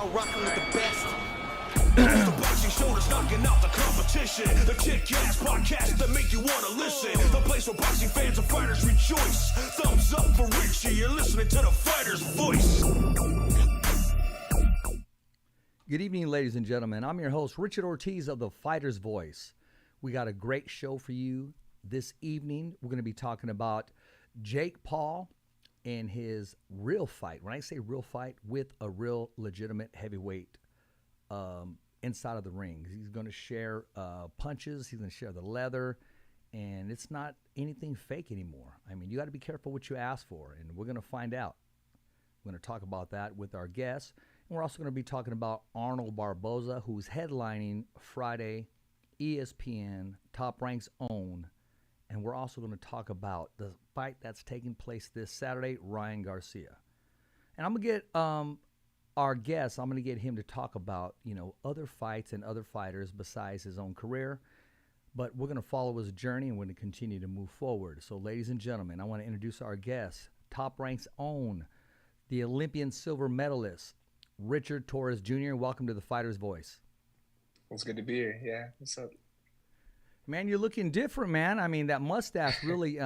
now rocking with the best. The boxing show that's knocking out the competition. The kick-ass podcast that make you want to listen. The place where boxing fans and fighters rejoice. Thumbs up for Richie, you're listening to the fighter's voice. Good evening, ladies and gentlemen. I'm your host, Richard Ortiz of the Fighter's Voice. We got a great show for you this evening. We're going to be talking about Jake Paul and his real fight. When I say real fight, with a real legitimate heavyweight inside of the ring. He's going to share punches. He's going to share the leather. And it's not anything fake anymore. I mean, you got to be careful what you ask for. And we're going to find out. We're going to talk about that with our guests. And we're also going to be talking about Arnold Barboza, who's headlining Friday, ESPN, Top Rank's own. And we're also going to talk about the fight that's taking place this Saturday, Ryan Garcia. And I'm going to get our guest, I'm going to get him to talk about, other fights and other fighters besides his own career. But we're going to follow his journey and we're going to continue to move forward. So, ladies and gentlemen, I want to introduce our guest, Top Rank's own, the Olympian silver medalist, Richard Torrez Jr. Welcome to the Fighter's Voice. It's good to be here. Yeah, what's up? Man, you're looking different, man. I mean, that mustache really,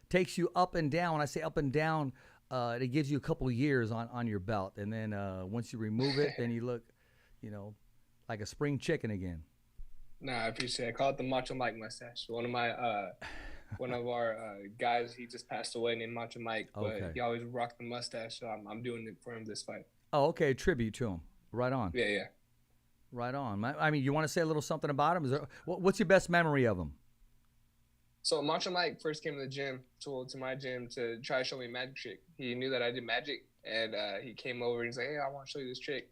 takes you up and down. When I say up and down, it gives you a couple of years on your belt. And then once you remove it, then you look, like a spring chicken again. Nah, I appreciate it. I call it the Macho Mike mustache. One of our guys, he just passed away named Macho Mike, but Okay. he always rocked the mustache, so I'm doing it for him this fight. Oh, okay. Tribute to him. Right on. Yeah. Right on. I mean, you want to say a little something about him? What's your best memory of him? So Macho Mike first came to the gym, to my gym, to try to show me a magic trick. He knew that I did magic, and he came over and he's like, "Hey, I want to show you this trick."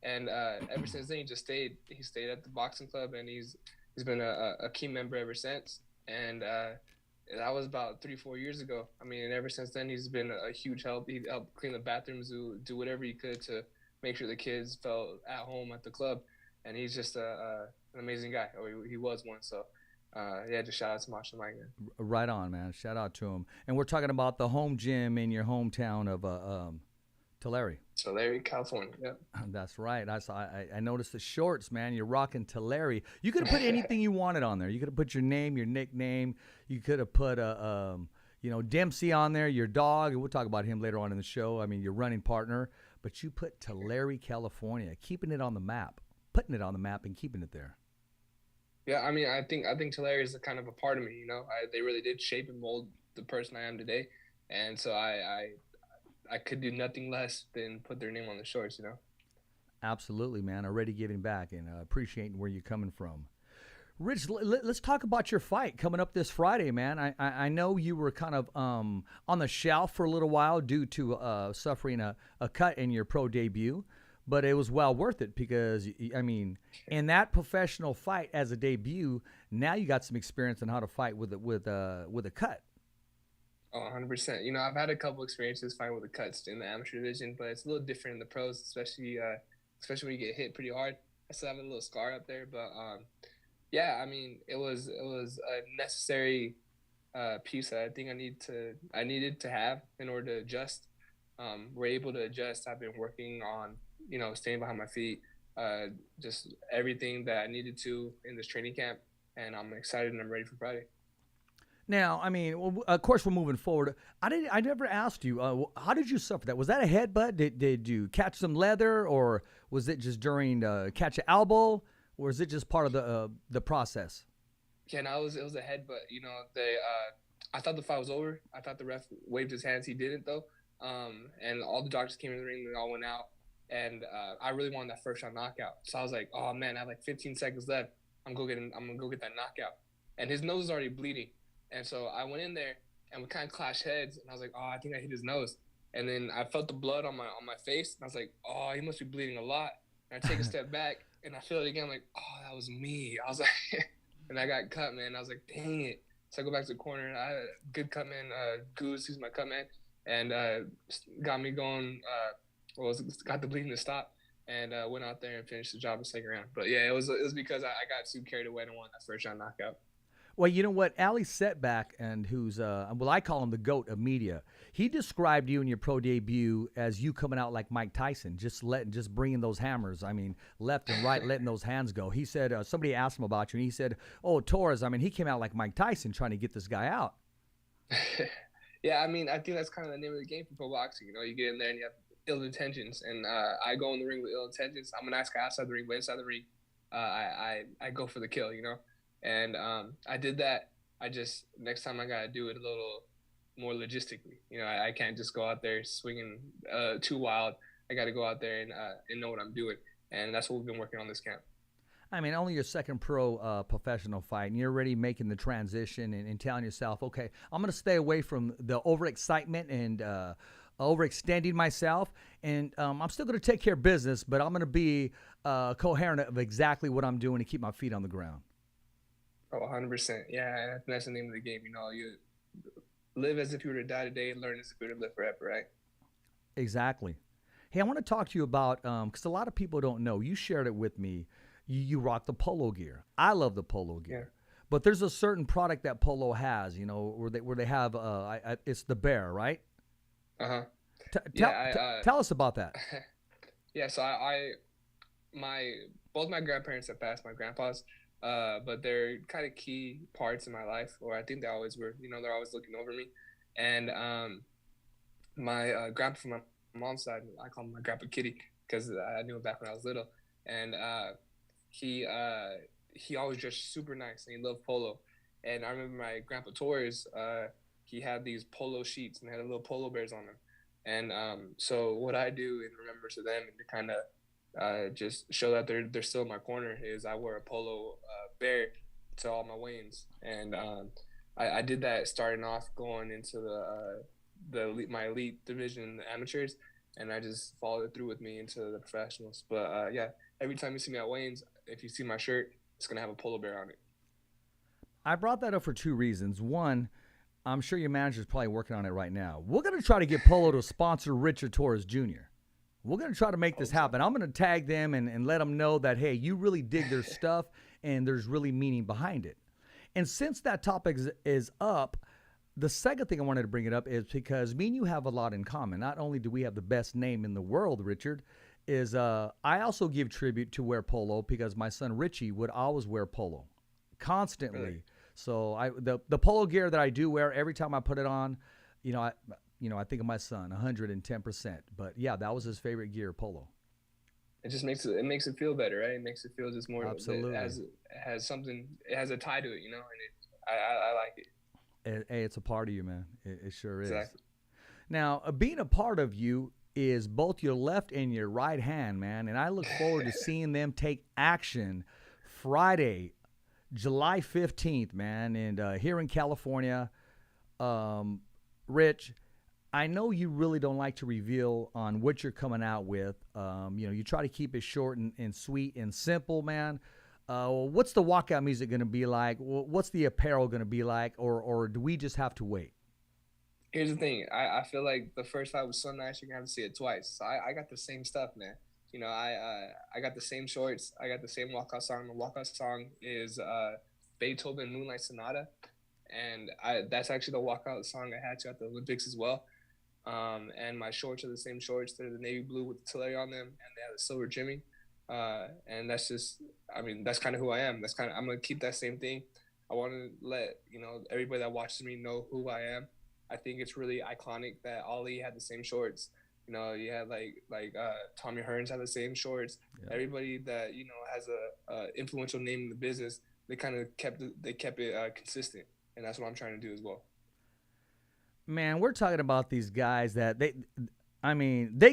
And ever since then, he just stayed. He stayed at the boxing club, and he's been a key member ever since. And that was about 3-4 years ago. I mean, and ever since then, he's been a huge help. He helped clean the bathrooms, do whatever he could to make sure the kids felt at home at the club. And he's just an amazing guy. Or he was one. So, just shout out to Macho Mike. Man. Right on, man. Shout out to him. And we're talking about the home gym in your hometown of Tulare. Tulare, California. Yep. That's right. I noticed the shorts, man. You're rocking Tulare. You could have put anything you wanted on there. You could have put your name, your nickname. You could have put Dempsey on there, your dog. And we'll talk about him later on in the show. I mean, your running partner. But you put Tulare, California, keeping it on the map, putting it on the map and keeping it there. Yeah, I mean, I think Tulare is a kind of a part of me. They really did shape and mold the person I am today, and so I could do nothing less than put their name on the shorts. Absolutely, man. Already giving back and appreciating where you're coming from. Rich, let's talk about your fight coming up this Friday, man. I know you were kind of on the shelf for a little while due to suffering a cut in your pro debut, but it was well worth it because, I mean, in that professional fight as a debut, now you got some experience on how to fight with a cut. Oh, 100%. I've had a couple experiences fighting with the cuts in the amateur division, but it's a little different in the pros, especially when you get hit pretty hard. I still have a little scar up there, but I mean, it was a necessary piece that I think I needed to have in order to adjust. We're able to adjust. I've been working on staying behind my feet, just everything that I needed to in this training camp, and I'm excited and I'm ready for Friday. Now, I mean, of course, we're moving forward. I never asked you, how did you suffer that? Was that a headbutt? Did you catch some leather, or was it just during catch an elbow, or is it just part of the process? Yeah, no, it was a headbutt. I thought the fight was over. I thought the ref waved his hands. He didn't though. And all the doctors came in the ring. They all went out, and I really wanted that first round knockout. So I was like, oh man, I have like 15 seconds left. I'm gonna go get that knockout. And his nose was already bleeding. And so I went in there and we kind of clashed heads, and I was like, oh, I think I hit his nose. And then I felt the blood on my face, and I was like, oh, he must be bleeding a lot. And I take a step back and I feel it again. I'm like, oh, that was me. I was like, and I got cut, man. I was like, dang it. So I go back to the corner. I had a good cut man, Goose, who's my cut man, and got me going. Got the bleeding to stop, and went out there and finished the job in the second round. But yeah, it was because I got too carried away and won that first round knockout. Well, you know what? Ali Setback, and who's, well, I call him the GOAT of media. He described you in your pro debut as you coming out like Mike Tyson, just bringing those hammers. I mean, left and right, letting those hands go. He said, somebody asked him about you, and he said, oh, Torrez, I mean, he came out like Mike Tyson trying to get this guy out. Yeah, I mean, I think that's kind of the name of the game for pro boxing. You know, you get in there and you have ill intentions, and I go in the ring with ill intentions. I'm a nice guy outside the ring, but inside the ring, I go for the kill, you know. And I did that. I just, next time I got to do it a little more logistically. You know, I can't just go out there swinging too wild. I got to go out there and know what I'm doing. And that's what we've been working on this camp. I mean, only your second pro professional fight, and you're already making the transition and telling yourself, okay, I'm going to stay away from the overexcitement and overextending myself, and I'm still going to take care of business, but I'm going to be coherent of exactly what I'm doing to keep my feet on the ground. Oh, 100%. Yeah, that's the name of the game. You know, you live as if you were to die today and learn as if you were to live forever, right? Exactly. Hey, I want to talk to you about, because a lot of people don't know, you shared it with me, you rock the polo gear. I love the polo gear. Yeah. But there's a certain product that Polo has, you know, where they have, it's the bear, right? Uh-huh. Tell us about that. Yeah, so both my grandparents have passed, my grandpas, but they're kind of key parts in my life, or I think they always were. You know, they're always looking over me. And my grandpa from my mom's side, I call him my Grandpa Kitty because I knew him back when I was little. And he always dressed super nice, and he loved polo. And I remember my grandpa Torrez, he had these polo sheets and had little polo bears on them. And so what I do in remembrance to them and to kind of just show that they're still in my corner is I wear a polo bear to all my weigh-ins. And I did that starting off going into my elite division, the amateurs, and I just followed it through with me into the professionals. But yeah, every time you see me at weigh-ins, if you see my shirt, it's gonna have a polo bear on it. I brought that up for two reasons. One, I'm sure your manager's probably working on it right now. We're going to try to get Polo to sponsor Richard Torrez Jr. We're going to try to make this happen. I'm going to tag them and let them know that, hey, you really dig their stuff and there's really meaning behind it. And since that topic is up, the second thing I wanted to bring it up is because me and you have a lot in common. Not only do we have the best name in the world, Richard, is I also give tribute to wear polo because my son Richie would always wear polo constantly. Really? So the polo gear that I do wear every time I put it on, I think of my son 110%. But yeah, that was his favorite gear, polo. It just makes it feel better, right? It makes it feel just more. Absolutely. It has something. It has a tie to it, and I like it. Hey, it's a part of you, man. It sure is. Exactly. Now, being a part of you is both your left and your right hand, man. And I look forward to seeing them take action Friday, July 15th, man, and here in California. Rich, I know you really don't like to reveal on what you're coming out with. You try to keep it short and sweet and simple, man. What's the walkout music going to be like? What's the apparel going to be like? Or do we just have to wait? Here's the thing. I feel like the first fight was so nice, you're going to have to see it twice. So I got the same stuff, man. I got the same shorts. I got the same walkout song. The walkout song is Beethoven Moonlight Sonata. And that's actually the walkout song I had to at the Olympics as well. And my shorts are the same shorts. They're the navy blue with the Tulare on them, and they have the silver trimming. And that's just, that's kind of who I am. I'm going to keep that same thing. I want to let, everybody that watches me know who I am. I think it's really iconic that Ali had the same shorts. You had like Tommy Hearns had the same shorts. Yeah. Everybody that, has a influential name in the business, they kind of kept it consistent. And that's what I'm trying to do as well. Man, we're talking about these guys that they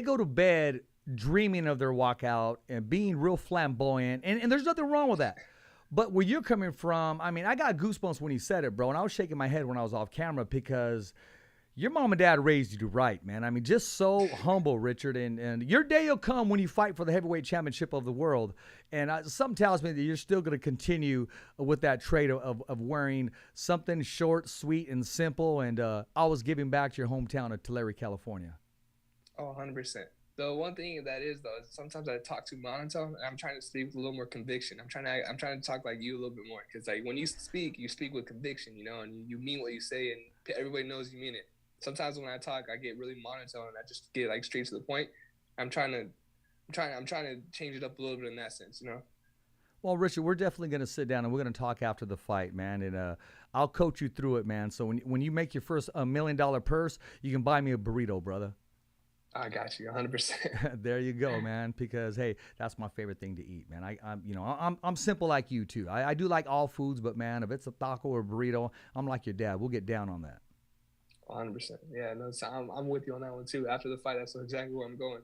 go to bed dreaming of their walkout and being real flamboyant. And there's nothing wrong with that. But where you're coming from, I got goosebumps when he said it, bro. And I was shaking my head when I was off camera because your mom and dad raised you to right, man. Just so humble, Richard. And your day will come when you fight for the heavyweight championship of the world. And something tells me that you're still going to continue with that trait of wearing something short, sweet, and simple. And always giving back to your hometown of Tulare, California. Oh, 100%. The one thing that is though is sometimes I talk too monotone. And I'm trying to speak with a little more conviction. I'm trying to talk like you a little bit more because like when you speak with conviction, you know, and you mean what you say, and everybody knows you mean it. Sometimes when I talk, I get really monotone and I just get like straight to the point. I'm trying to change it up a little bit in that sense, you know. Well, Richard, we're definitely going to sit down and we're going to talk after the fight, man. And I'll coach you through it, man. So when you make your first $1 million purse, you can buy me a burrito, brother. I got you 100%. There you go, man. Because hey, that's my favorite thing to eat, man. I'm simple like you too. I do like all foods, but man, if it's a taco or a burrito, I'm like your dad. We'll get down on that. 100%. Yeah, no, so I'm with you on that one too. After the fight, that's exactly where I'm going.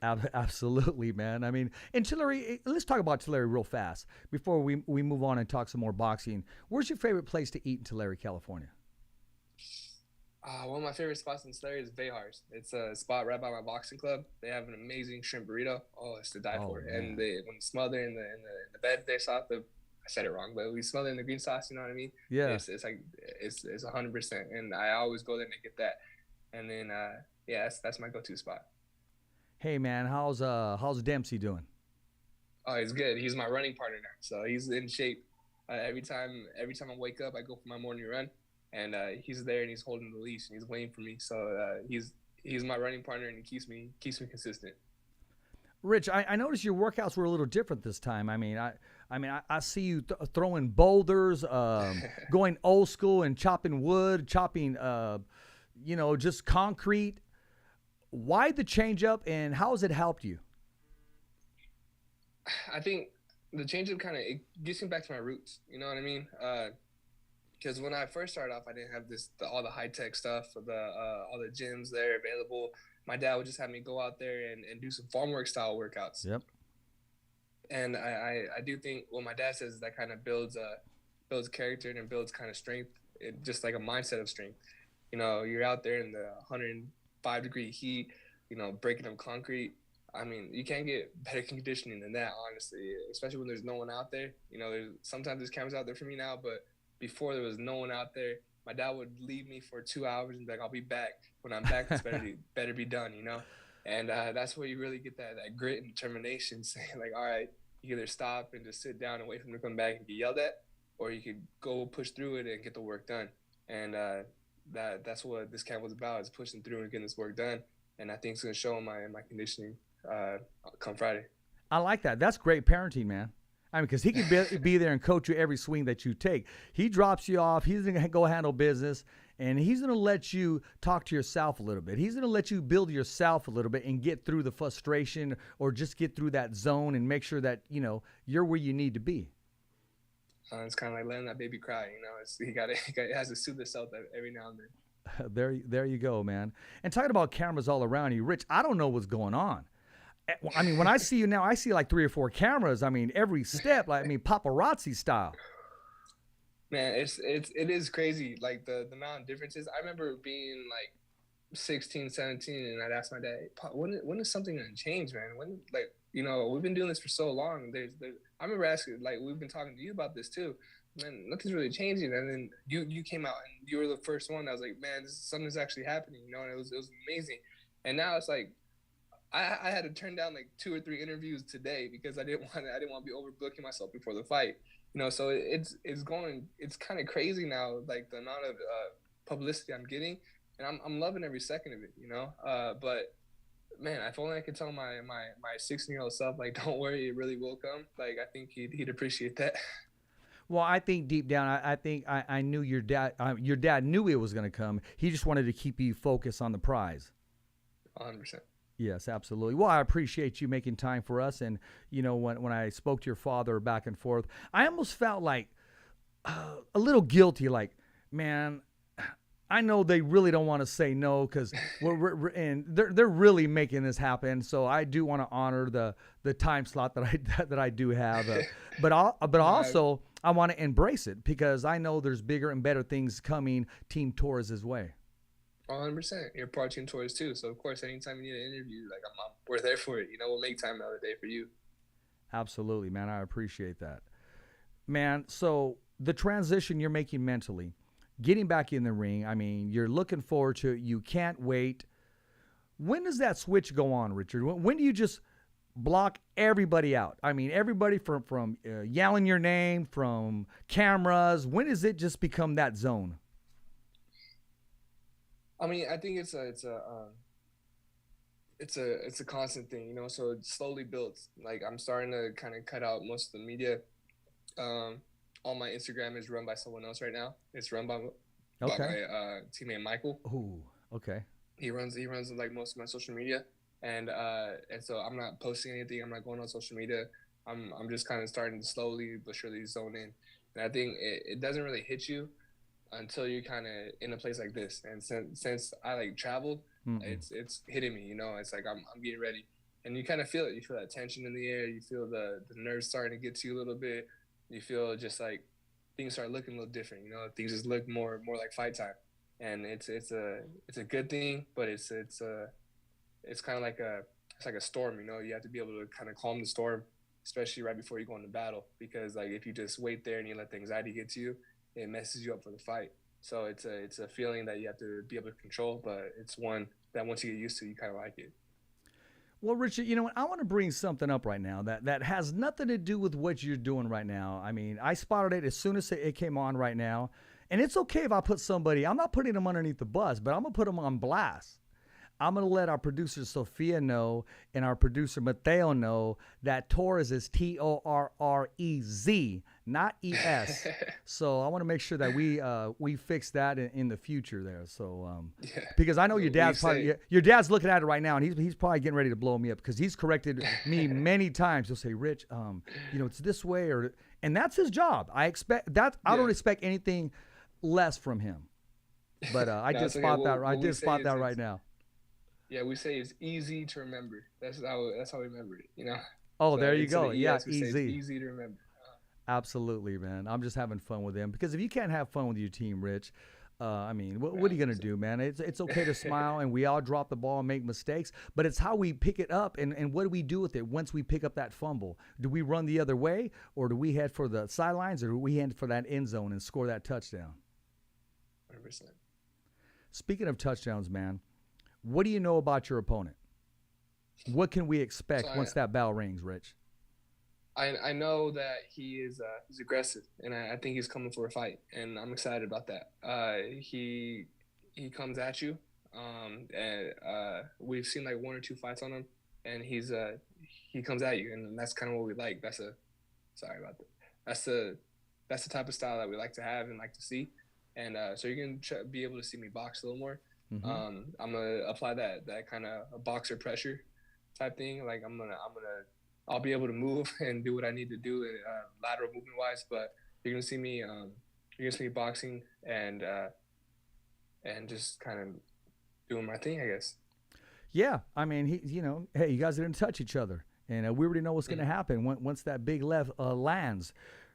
Absolutely, man. I mean, in Tulare, let's talk about Tulare real fast before we move on and talk some more boxing. Where's your favorite place to eat in Tulare, California? One of my favorite spots in Tulare is Bejar's. It's a spot right by my boxing club. They have an amazing shrimp burrito. Oh, it's to die for. Man. And when smothered in the bed, they sauce I said it wrong, but we smother in the green sauce. You know what I mean? Yeah. It's like it's 100%, and I always go there and get that. And then yeah, that's my go-to spot. Hey man, how's Dempsey doing? Oh, he's good. He's my running partner now, so he's in shape. Every time I wake up, I go for my morning run. And he's there and he's holding the leash and he's waiting for me. So he's my running partner and he keeps me consistent. Rich, I noticed your workouts were a little different this time. I mean, I see you throwing boulders, going old school and chopping wood, chopping, just concrete. Why the change up and how has it helped you? I think the change up it gets me back to my roots. You know what I mean? Because when I first started off, I didn't have all the high-tech stuff, all the gyms there available. My dad would just have me go out there and do some farm work style workouts. Yep. And I do think what my dad says is that kind of builds character and builds kind of strength, just like a mindset of strength. You know, you're out there in the 105-degree heat, you know, breaking up concrete. I mean, you can't get better conditioning than that, honestly, especially when there's no one out there. You know, sometimes there's cameras out there for me now, but before there was no one out there, my dad would leave me for 2 hours and be like, I'll be back. When I'm back, it's better be done, you know? And that's where you really get that grit and determination, saying like, all right, you either stop and just sit down and wait for him to come back and get yelled at, or you could go push through it and get the work done. And that's what this camp was about, is pushing through and getting this work done. And I think it's going to show in my conditioning come Friday. I like that. That's great parenting, man. I mean, because he could be there and coach you every swing that you take. He drops you off. He's going to go handle business, and he's going to let you talk to yourself a little bit. He's going to let you build yourself a little bit and get through the frustration or just get through that zone and make sure that, you know, you're where you need to be. It's kind of like letting that baby cry, you know. He has to soothe himself every now and then. There you go, man. And talking about cameras all around you, Rich, I don't know what's going on. I mean, when I see you now, I see like 3 or 4 cameras. I mean, every step, paparazzi style. Man, it is crazy, like the amount of differences. I remember being like 16, 17, and I'd ask my dad, when is something gonna change, man? When, like, you know, we've been doing this for so long. I remember asking, like, we've been talking to you about this too. Man, nothing's really changing. And then you came out and you were the first one that was like, man, something's actually happening, you know, and it was amazing. And now it's like, I had to turn down like 2 or 3 interviews today because I didn't want to be overbooking myself before the fight, you know. So it's kind of crazy now, like the amount of publicity I'm getting, and I'm loving every second of it, you know. But man, if only I could tell my 16-year-old self, like, don't worry, it really will come. Like, I think he'd appreciate that. Well, I think deep down, I think I knew your dad. Your dad knew it was going to come. He just wanted to keep you focused on the prize. 100%. Yes, absolutely. Well, I appreciate you making time for us. And, you know, when I spoke to your father back and forth, I almost felt like a little guilty, like, man, I know they really don't want to say no because they're really making this happen. So I do want to honor the time slot that I do have. But also I want to embrace it because I know there's bigger and better things coming Team Torrez's way. 100%. You're part of Team Torrez too, so of course, anytime you need an interview, like we're there for it. You know, we'll make time another day for you. Absolutely, man. I appreciate that, man. So the transition you're making mentally, getting back in the ring. I mean, you're looking forward to it. You can't wait. When does that switch go on, Richard? When do you just block everybody out? I mean, everybody from yelling your name, from cameras. When does it just become that zone? I mean, I think it's a constant thing, you know. So it slowly builds. Like I'm starting to kind of cut out most of the media. All my Instagram is run by someone else right now. It's run by my teammate Michael. Ooh, okay. He runs like most of my social media, and so I'm not posting anything. I'm not going on social media. I'm just kind of starting to slowly but surely zone in. And I think it doesn't really hit you until you're kind of in a place like this. And since I like traveled, it's hitting me. You know, it's like I'm getting ready, and you kind of feel it. You feel that tension in the air. You feel the nerves starting to get to you a little bit. You feel just like things start looking a little different. You know, things just look more like fight time. And it's a good thing, but it's kind of like a storm, you know. You have to be able to kind of calm the storm, especially right before you go into battle, because like if you just wait there and you let the anxiety get to you, it messes you up for the fight. So it's a feeling that you have to be able to control, but it's one that once you get used to, you kind of like it. Well, Richard, you know what? I want to bring something up right now that has nothing to do with what you're doing right now. I mean, I spotted it as soon as it came on right now. And it's okay if I put somebody, I'm not putting them underneath the bus, but I'm going to put them on blast. I'm going to let our producer Sofia know and our producer Mateo know that Torrez is Torrez, not ES. So I want to make sure that we fix that in the future there. So because I know your dad's looking at it right now, and he's probably getting ready to blow me up because he's corrected me many times. He'll say, Rich, you know, it's this way, and that's his job. I expect that. I don't expect anything less from him. But I did spot that. I did spot that right now. Yeah, we say it's easy to remember. That's how we remember it, you know. Oh, so there you go. Yeah, easy to remember. Absolutely, man. I'm just having fun with him because if you can't have fun with your team, Rich, I mean, what are you gonna do, man? It's okay to smile, and we all drop the ball and make mistakes, but it's how we pick it up and what do we do with it once we pick up that fumble? Do we run the other way, or do we head for the sidelines, or do we head for that end zone and score that touchdown? 100%. Speaking of touchdowns, man, what do you know about your opponent? What can we expect once that bell rings, Rich? I know that he's aggressive, and I think he's coming for a fight, and I'm excited about that. He comes at you, and we've seen like 1 or 2 fights on him, and he comes at you, and that's kind of what we like. That's the type of style that we like to have and like to see, and so you're gonna be able to see me box a little more. Mm-hmm. I'm gonna apply that kind of a boxer pressure type thing. Like I'll be able to move and do what I need to do lateral movement wise, but you're gonna see me boxing and just kind of doing my thing, I guess. Yeah, I mean, hey, you guys didn't touch each other, and we already know what's gonna happen once that big left lands.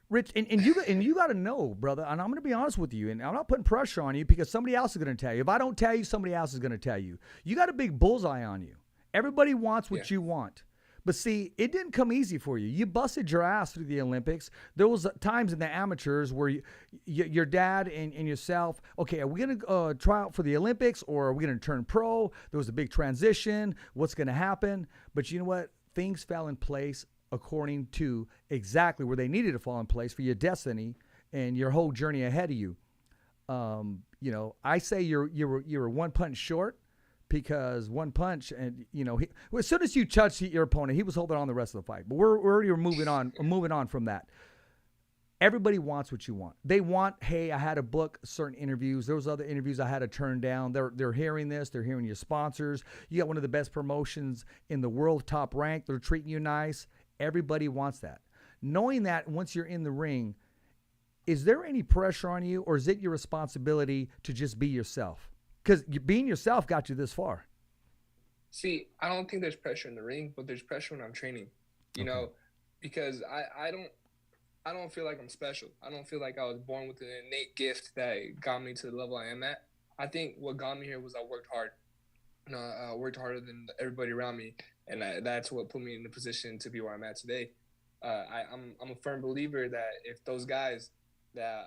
Rich, and you got to know, brother, and I'm going to be honest with you, and I'm not putting pressure on you because somebody else is going to tell you. If I don't tell you, somebody else is going to tell you. You got a big bullseye on you. Everybody wants what you want. But see, it didn't come easy for you. You busted your ass through the Olympics. There was times in the amateurs where your dad and yourself, okay, are we going to try out for the Olympics or are we going to turn pro? There was a big transition. What's going to happen? But you know what? Things fell in place according to exactly where they needed to fall in place for your destiny and your whole journey ahead of you. I say you're 1 punch short because 1 punch, and as soon as you touched your opponent, he was holding on the rest of the fight. But we're already moving on from that. Everybody wants what you want. They want, hey, I had to book certain interviews. There was other interviews I had to turn down. They're hearing this. They're hearing your sponsors. You got one of the best promotions in the world, top ranked. They're treating you nice. Everybody wants that. Knowing that once you're in the ring, is there any pressure on you, or is it your responsibility to just be yourself? Because being yourself got you this far. See, I don't think there's pressure in the ring, but there's pressure when I'm training. You know, because I don't feel like I'm special. I don't feel like I was born with an innate gift that got me to the level I am at. I think what got me here was I worked hard. I worked harder than everybody around me, and that's what put me in the position to be where I'm at today. I'm a firm believer that if those guys that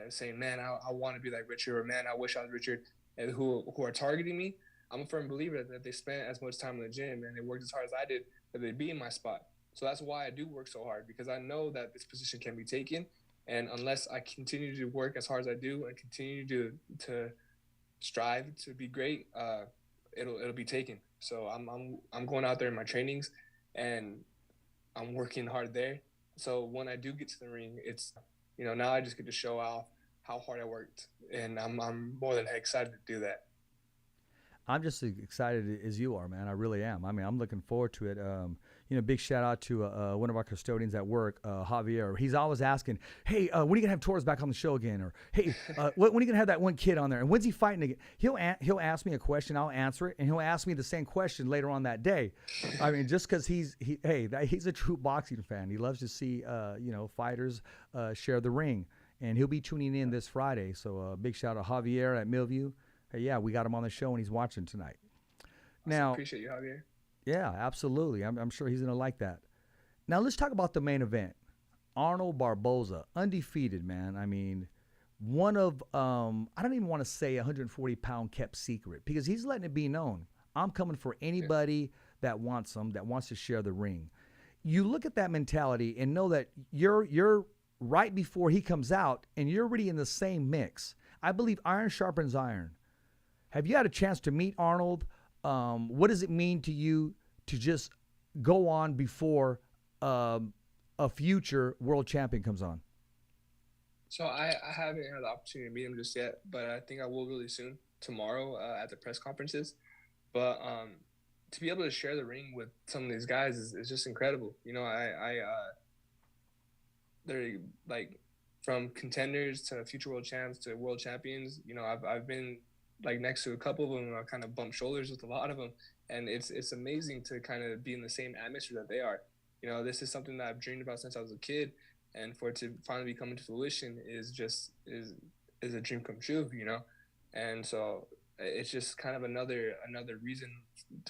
saying, man, I want to be like Richard, or man, I wish I was Richard, and who are targeting me, I'm a firm believer that they spent as much time in the gym and they worked as hard as I did, that they'd be in my spot. So that's why I do work so hard, because I know that this position can be taken. And unless I continue to work as hard as I do and continue to strive to be great, it'll be taken. So I'm going out there in my trainings, and I'm working hard there. So when I do get to the ring, it's, now I just get to show off how hard I worked, and I'm more than excited to do that. I'm just as excited as you are, man. I really am. I mean, I'm looking forward to it. Big shout out to one of our custodians at work, Javier. He's always asking, hey, when are you going to have Torrez back on the show again? Or, hey, when are you going to have that one kid on there? And when's he fighting again? He'll ask me a question, I'll answer it, and he'll ask me the same question later on that day. I mean, just because he's a true boxing fan. He loves to see, fighters share the ring. And he'll be tuning in this Friday. So big shout out to Javier at Millview. Hey, yeah, we got him on the show, and he's watching tonight. Now, appreciate you, Javier. Yeah, absolutely. I'm sure he's going to like that. Now, let's talk about the main event. Arnold Barboza, undefeated, man. I mean, one of, I don't even want to say 140-pound kept secret, because he's letting it be known. I'm coming for anybody that wants him, that wants to share the ring. You look at that mentality and know that you're right before he comes out, and you're already in the same mix. I believe iron sharpens iron. Have you had a chance to meet Arnold? What does it mean to you to just go on before a future world champion comes on? So I haven't had the opportunity to meet him just yet, but I think I will really soon, tomorrow at the press conferences. But to be able to share the ring with some of these guys is just incredible. They're like, from contenders to future world champs to world champions. I've been like next to a couple of them, and I kind of bump shoulders with a lot of them, and it's amazing to kind of be in the same atmosphere that they are. This is something that I've dreamed about since I was a kid, and for it to finally be coming to fruition is a dream come true. And so it's just kind of another reason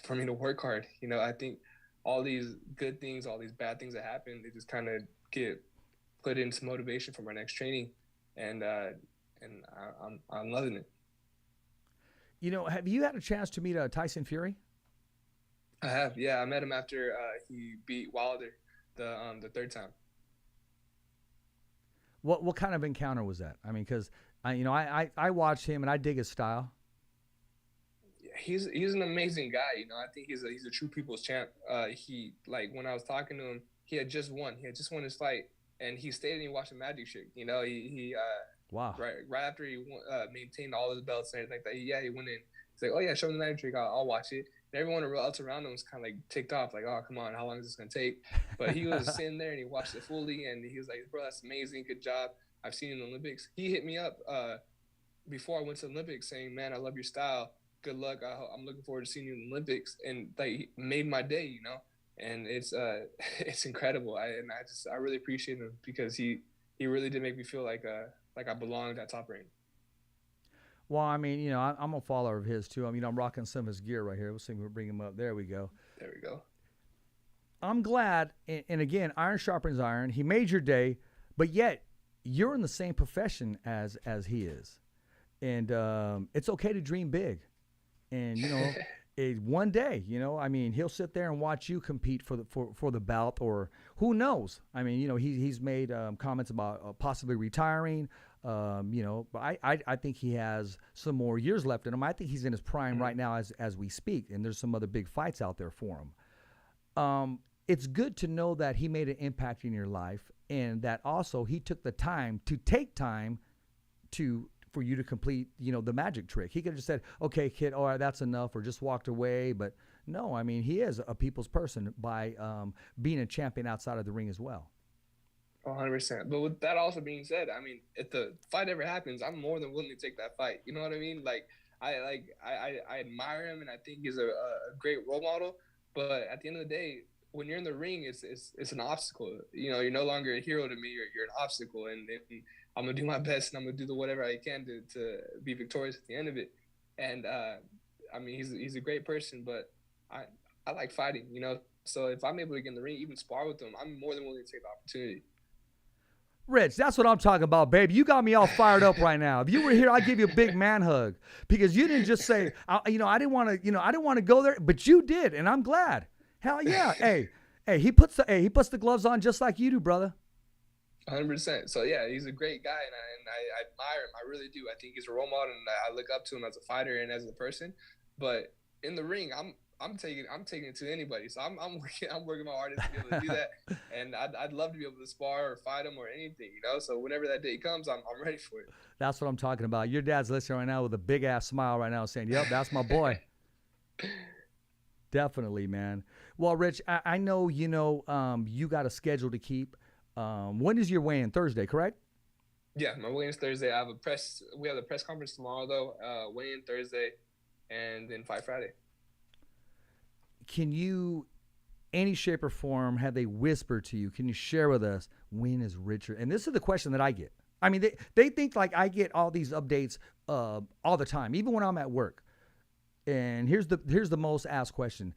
for me to work hard. I think all these good things, all these bad things that happen, they just kind of get put into motivation for my next training, and I'm loving it. Have you had a chance to meet Tyson Fury? I have, yeah. I met him after he beat Wilder the third time. What kind of encounter was that? I mean, because I watched him and I dig his style. Yeah, he's an amazing guy. I think he's a true people's champ. When I was talking to him, he had just won. He had just won his fight, and he stayed and he watched the magic trick. Wow. Right after he maintained all his belts and everything like that, he went in. He's like, oh, yeah, show me the magic trick. I'll watch it. And everyone else around him was kind of like ticked off, like, oh, come on, how long is this going to take? But he was sitting there and he watched it fully, and he was like, bro, that's amazing. Good job. I've seen you in the Olympics. He hit me up before I went to the Olympics saying, man, I love your style. Good luck. I'm looking forward to seeing you in the Olympics. And he made my day, and it's incredible. I really appreciate him, because he really did make me feel like I belonged at Top Rank. Well, I mean, I'm a follower of his too. I mean, I'm rocking some of his gear right here. We'll see if we bring him up. There we go. There we go. I'm glad, and again, iron sharpens iron. He made your day, but yet you're in the same profession as he is, and it's okay to dream big, and one day, I mean, he'll sit there and watch you compete for the belt, or who knows? I mean, he's made comments about possibly retiring. But I think he has some more years left in him. I think he's in his prime right now as we speak, and there's some other big fights out there for him. It's good to know that he made an impact in your life, and that also he took the time for you to complete, the magic trick. He could have just said, okay, kid, all right, that's enough, or just walked away. But no, I mean, he is a people's person by being a champion outside of the ring as well. 100%. But with that also being said, I mean, if the fight ever happens, I'm more than willing to take that fight. You know what I mean? I admire him, and I think he's a great role model. But at the end of the day, when you're in the ring, it's an obstacle. You're no longer a hero to me. You're an obstacle, and I'm gonna do my best, and I'm gonna do whatever I can to be victorious at the end of it. And I mean, he's a great person, but I like fighting. So if I'm able to get in the ring, even spar with him, I'm more than willing to take the opportunity. Rich, that's what I'm talking about, baby. You got me all fired up right now. If you were here, I'd give you a big man hug because you didn't just say, I didn't want to go there, but you did, and I'm glad. Hell yeah. Hey, he puts the gloves on just like you do, brother. 100%. So yeah, he's a great guy, and I admire him. I really do. I think he's a role model, and I look up to him as a fighter and as a person. But in the ring, I'm taking it to anybody. So I'm working my hardest to be able to do that. And I'd love to be able to spar or fight him or anything, So whenever that day comes, I'm ready for it. That's what I'm talking about. Your dad's listening right now with a big ass smile right now, saying, "Yep, that's my boy." Definitely, man. Well, Rich, I know you got a schedule to keep. When is your weigh-in? Thursday, correct? Yeah, my weigh-in is Thursday. We have the press conference tomorrow, though. Weigh-in Thursday, and then fight Friday. Can you, any shape or form, have they whispered to you? Can you share with us when is Richard? And this is the question that I get. I mean, they think like I get all these updates all the time, even when I'm at work. And here's the most asked question.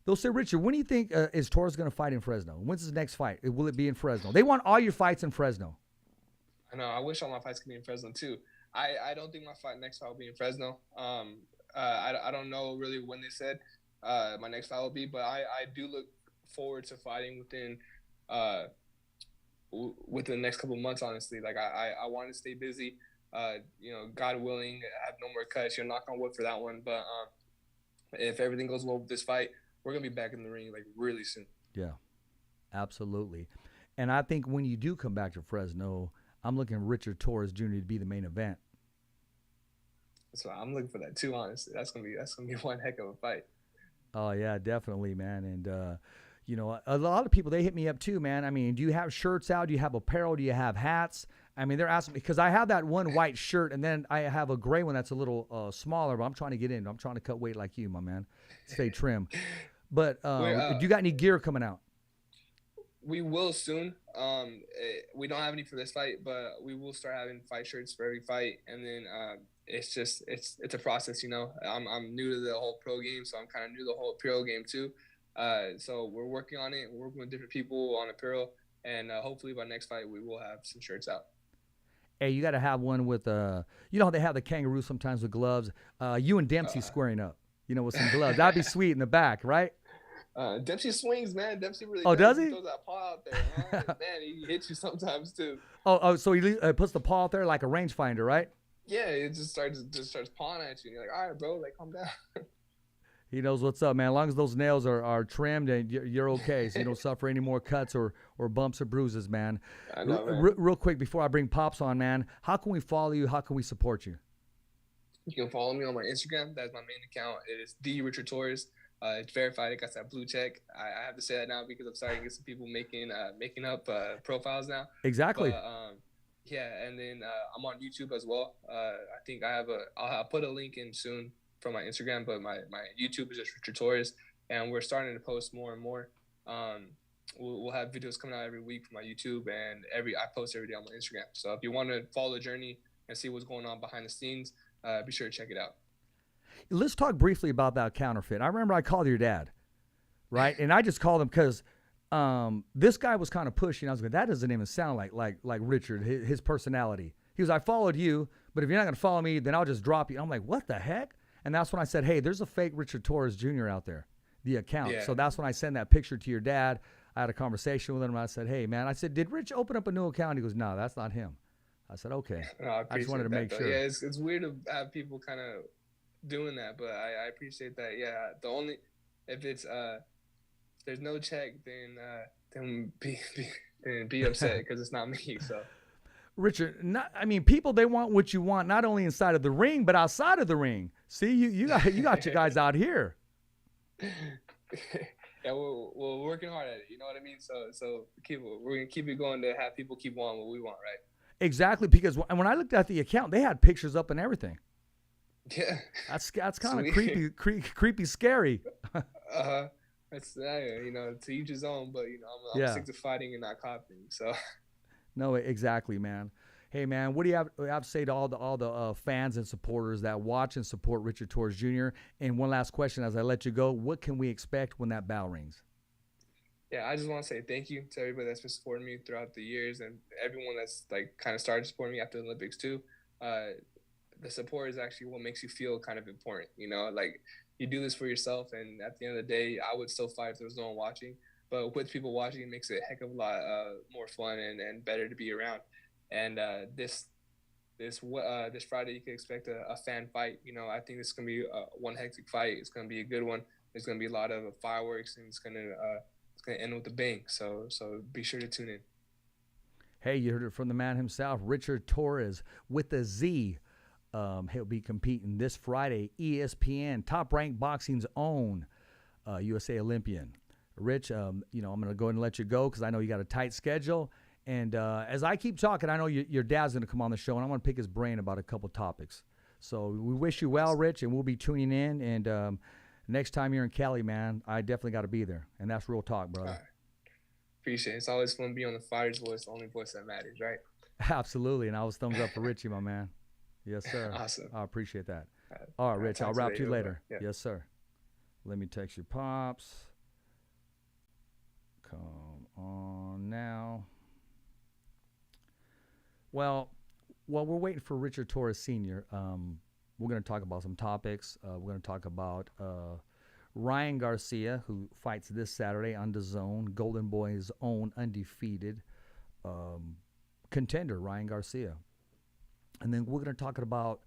They'll say, Richard, when do you think is Torrez going to fight in Fresno? When's his next fight? Will it be in Fresno? They want all your fights in Fresno. I know. I wish all my fights could be in Fresno too. I don't think my next fight will be in Fresno. I don't know really when they said my next fight will be, but I do look forward to fighting within the next couple of months. Honestly, like I want to stay busy. God willing, I have no more cuts. Knock on wood for that one. But if everything goes well with this fight, we're gonna be back in the ring like really soon. Yeah, absolutely. And I think when you do come back to Fresno, I'm looking Richard Torrez Jr. to be the main event. So I'm looking for that too. Honestly, that's gonna be one heck of a fight. Oh yeah, definitely, man. And a lot of people, they hit me up too, man. I mean, do you have shirts out? Do you have apparel? Do you have hats? I mean, they're asking me because I have that one white shirt, and then I have a gray one that's a little smaller. But I'm trying to get in. I'm trying to cut weight like you, my man. Stay trim. But do you got any gear coming out? We will soon. We don't have any for this fight, but we will start having fight shirts for every fight. And then it's a process, I'm new to the whole pro game, so I'm kind of new to the whole apparel game too. So we're working on it. We're working with different people on apparel, and hopefully by next fight we will have some shirts out. Hey, you got to have one with how they have the kangaroo sometimes with gloves. You and Dempsey squaring up, with some gloves. That'd be sweet in the back, right? Dempsey swings, man. Dempsey really does he? He throws that paw out there, huh? Man, he hits you sometimes too. So he puts the paw out there like a rangefinder, right? Yeah, it just starts pawing at you. And you're like, all right, bro, like calm down. He knows what's up, man. As long as those nails are trimmed and you're okay, so you don't suffer any more cuts or bumps or bruises, man. I know, man. Real quick before I bring Pops on, man, how can we follow you? How can we support you? You can follow me on my Instagram. That's my main account. It is Richard Torrez. It's verified. It got that blue check. I have to say that now because I'm starting to get some people making up profiles now. Exactly. But, yeah, and then I'm on YouTube as well. I think I'll put a link in soon from my Instagram, but my YouTube is just Richard Torrez, and we're starting to post more and more. We'll have videos coming out every week from my YouTube, and I post every day on my Instagram. So if you want to follow the journey and see what's going on behind the scenes, be sure to check it out. Let's talk briefly about that counterfeit. I remember I called your dad, right? And I just called him because this guy was kind of pushing. I was like, that doesn't even sound like Richard, his personality. He was, I followed you, but if you're not going to follow me, then I'll just drop you. I'm like, what the heck? And that's when I said, hey, there's a fake Richard Torrez Jr. out there, the account. Yeah. So that's when I sent that picture to your dad. I had a conversation with him. And I said, hey, man, I said, did Rich open up a new account? He goes, no, that's not him. I said, okay. No, I just wanted to make sure. Yeah, it's weird to have people kind of doing that, but I appreciate that. Yeah, the only if it's there's no check, then be upset because it's not me. So, Richard, people, they want what you want, not only inside of the ring but outside of the ring. See, you got your guys out here. Yeah, we're working hard at it. You know what I mean? So we're gonna keep it going to have people keep wanting what we want, right? Exactly, because when I looked at the account, they had pictures up and everything. Yeah, that's kind of creepy, scary. That's to each his own. But I'm sick of fighting and not copying. So, no, exactly, man. Hey, man, what do you have to say to all the fans and supporters that watch and support Richard Torrez Jr.? And one last question as I let you go: what can we expect when that bell rings? Yeah, I just want to say thank you to everybody that's been supporting me throughout the years, and everyone that's like kind of started supporting me after the Olympics too. Uh, the support is actually what makes you feel kind of important. You know, like you do this for yourself, and at the end of the day, I would still fight if there was no one watching. But with people watching, it makes it a heck of a lot more fun and better to be around. And this Friday, you can expect a fan fight. You know, I think it's gonna be one hectic fight. It's gonna be a good one. There's gonna be a lot of fireworks, and it's gonna end with a bang. So be sure to tune in. Hey, you heard it from the man himself, Richard Torrez with a Z. He'll be competing this Friday. ESPN, Top Rank Boxing's own USA Olympian. Rich, I'm going to go ahead and let you go because I know you got a tight schedule. And as I keep talking, I know your dad's going to come on the show, and I'm going to pick his brain about a couple topics. So we wish you well, Rich, and we'll be tuning in. And next time you're in Cali, man, I definitely got to be there. And that's real talk, brother. Right. Appreciate it. It's always fun to be on the Fighter's Voice, the only voice that matters, right? Absolutely. And I was thumbs up for Richie, my man. Yes, sir. Awesome. I appreciate that. All right, Rich, I'll wrap to you later. Yeah. Yes, sir. Let me text you, Pops. Come on now. Well, while we're waiting for Richard Torres Sr., we're going to talk about some topics. We're going to talk about Ryan Garcia, who fights this Saturday on DAZN, Golden Boy's own undefeated contender, Ryan Garcia. And then we're going to talk about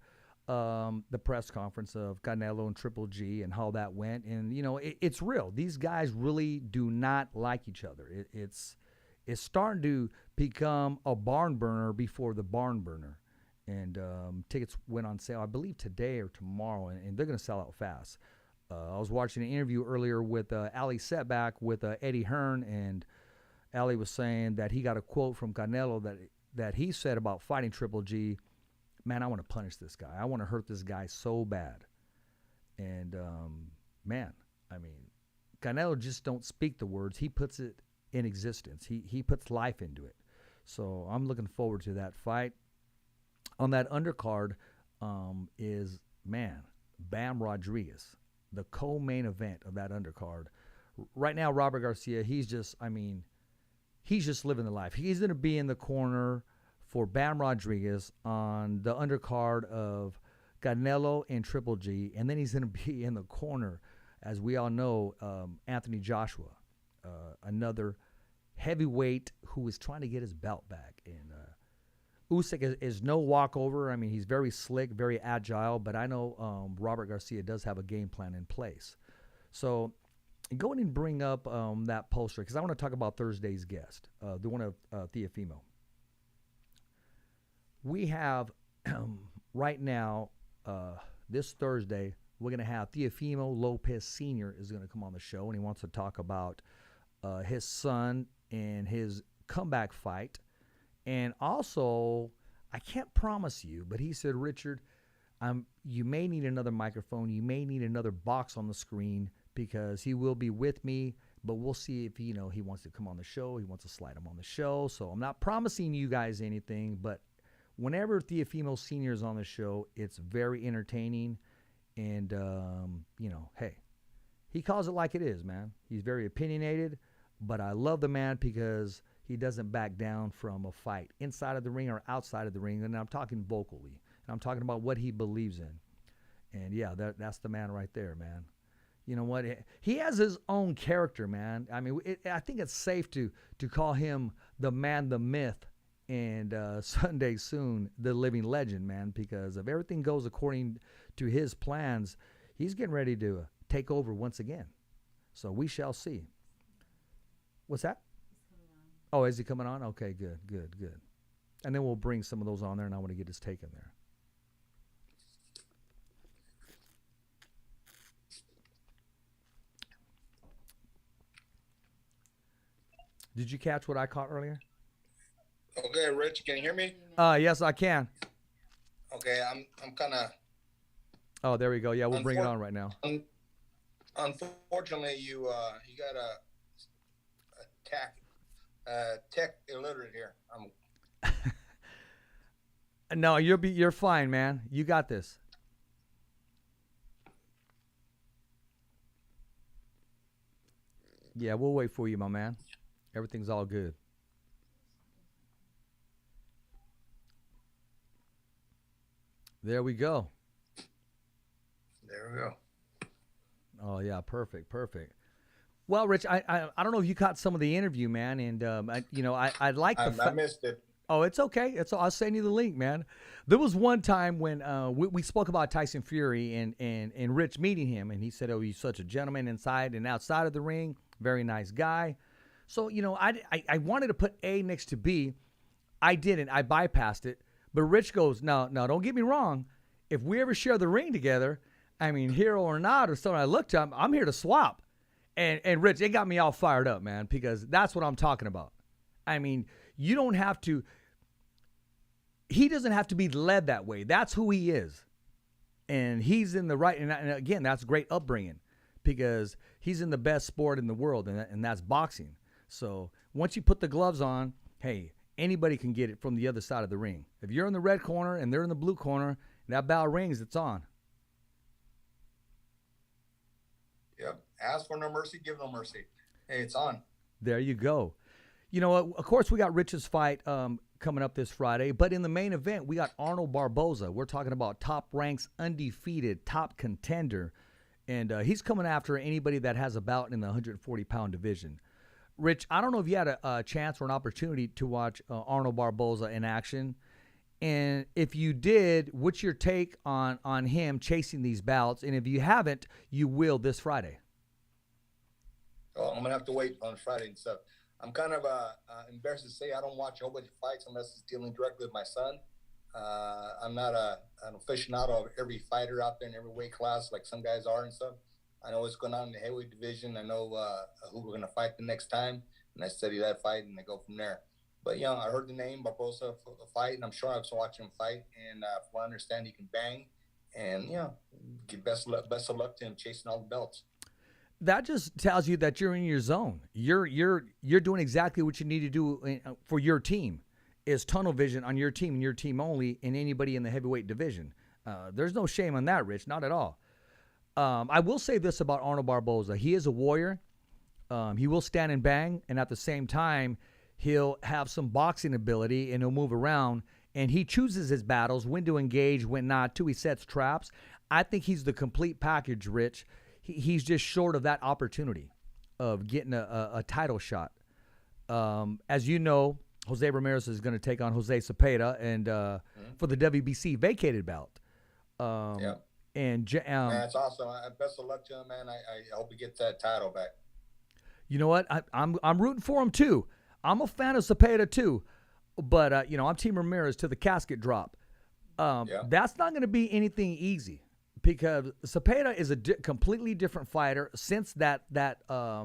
the press conference of Canelo and Triple G and how that went. And, it's real. These guys really do not like each other. It's starting to become a barn burner before the barn burner. And tickets went on sale, I believe, today or tomorrow, and they're going to sell out fast. I was watching an interview earlier with Ali Setback with Eddie Hearn, and Ali was saying that he got a quote from Canelo that he said about fighting Triple G. Man, I want to punish this guy. I want to hurt this guy so bad. And, Canelo just don't speak the words. He puts it in existence. He puts life into it. So I'm looking forward to that fight. On that undercard is Bam Rodriguez, the co-main event of that undercard. Right now, Robert Garcia, he's just living the life. He's going to be in the corner for Bam Rodriguez on the undercard of Canelo and Triple G, and then he's going to be in the corner, as we all know, Anthony Joshua, another heavyweight who is trying to get his belt back. And Usyk is no walkover. I mean, he's very slick, very agile, but I know Robert Garcia does have a game plan in place. So go ahead and bring up that poster, because I want to talk about Thursday's guest, the one of Teofimo. We have right now, this Thursday, we're going to have Teofimo Lopez Sr. is going to come on the show, and he wants to talk about his son and his comeback fight. And also, I can't promise you, but he said, Richard, you may need another microphone. You may need another box on the screen, because he will be with me, but we'll see if, he wants to come on the show. He wants to slide him on the show. So I'm not promising you guys anything, but whenever Teofimo Sr. is on the show, it's very entertaining. And, hey, he calls it like it is, man. He's very opinionated, but I love the man because he doesn't back down from a fight inside of the ring or outside of the ring. And I'm talking vocally. And I'm talking about what he believes in. And, yeah, that's the man right there, man. You know what? He has his own character, man. I mean, I think it's safe to call him the man, the myth, and Sunday soon, the living legend, man, because if everything goes according to his plans, he's getting ready to take over once again. So we shall see. What's that? Oh, is he coming on? Okay, good. And then we'll bring some of those on there, and I want to get his take in there. Did you catch what I caught earlier? Okay, Rich, can you hear me? Yes, I can. Okay, I'm kind of. Oh, there we go. Yeah, we'll bring it on right now. Unfortunately, you got a tech illiterate here. No, you're fine, man. You got this. Yeah, we'll wait for you, my man. Everything's all good. There we go. There we go. Oh yeah, perfect. Well, Rich, I don't know if you caught some of the interview, man, and I'd like I missed it. Oh, it's okay. I'll send you the link, man. There was one time when we spoke about Tyson Fury and Rich meeting him, and he said, "Oh, he's such a gentleman inside and outside of the ring. Very nice guy." So I wanted to put A next to B. I didn't. I bypassed it. But Rich goes, "No, don't get me wrong. If we ever share the ring together, I mean, hero or not or something, I looked at him. I'm here to swap." And Rich, it got me all fired up, man, because that's what I'm talking about. I mean, you don't have to. He doesn't have to be led that way. That's who he is. And he's in the right. And again, that's great upbringing because he's in the best sport in the world, and that's boxing. So once you put the gloves on, hey, anybody can get it from the other side of the ring. If you're in the red corner and they're in the blue corner, and that bell rings, it's on. Yep. Ask for no mercy, give no mercy. Hey, it's on. There you go. You know what? Of course, we got Rich's fight coming up this Friday, but in the main event, we got Arnold Barboza. We're talking about top ranks, undefeated, top contender, and he's coming after anybody that has a bout in the 140-pound division. Rich, I don't know if you had a chance or an opportunity to watch Arnold Barboza in action, and if you did, what's your take on him chasing these bouts? And if you haven't, you will this Friday. Oh, I'm gonna have to wait on Friday and stuff. I'm kind of embarrassed to say I don't watch a whole bunch of fights unless it's dealing directly with my son. I'm not an aficionado of every fighter out there in every weight class like some guys are and stuff. I know what's going on in the heavyweight division. I know who we're going to fight the next time, and I study that fight and I go from there. But, I heard the name Barboza for the fight, and I'm sure I've watched him fight. And from what I understand, he can bang. And, give best of luck to him chasing all the belts. That just tells you that you're in your zone. You're doing exactly what you need to do for your team. Is tunnel vision on your team and your team only, and anybody in the heavyweight division. There's no shame on that, Rich. Not at all. I will say this about Arnold Barboza. He is a warrior. He will stand and bang, and at the same time, he'll have some boxing ability, and he'll move around, and he chooses his battles, when to engage, when not to. He sets traps. I think he's the complete package, Rich. He's just short of that opportunity of getting a title shot. As you know, Jose Ramirez is going to take on Jose Cepeda and for the WBC vacated bout. Yeah. And man, that's awesome. Best of luck to him, man. I hope he gets that title back. You know what? I'm rooting for him too. I'm a fan of Cepeda too, but I'm Team Ramirez to the casket drop. That's not going to be anything easy. Because Cepeda is a completely different fighter since that I